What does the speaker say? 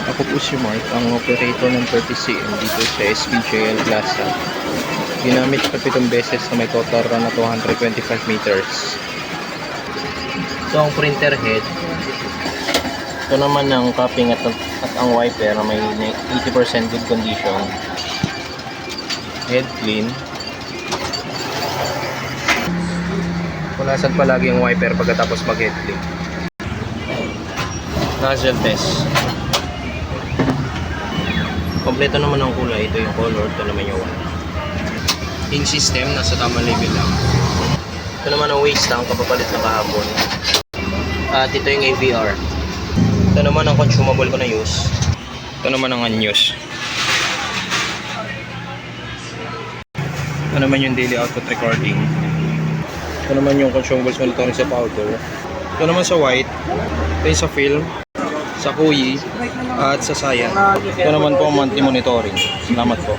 Ako po si Mark, ang operator ng 30cm dito sa SPJL Plaza. Ginamit ko 7 beses na may total run na 225 meters. Ito ang printer head. Ito naman ang cupping at ang wiper na may 80% good condition. Head clean. Punasan palagi yung wiper pagkatapos mag-head clean. Nozzle test. Kompleto naman ang kulay. Ito yung color, ito naman yung white. In system, nasa tamang level lang. Ito naman ang waste tank, kapapalit na kahapon. At ito yung AVR. Ito naman ang consumable ko na use. Ito naman ang unused. Ito naman yung daily output recording. Ito naman yung consumables monitoring sa powder. Ito naman sa white. Ito yung sa film, sa kuyi, at sa sayan. Ito naman po ang monthly monitoring. Salamat po.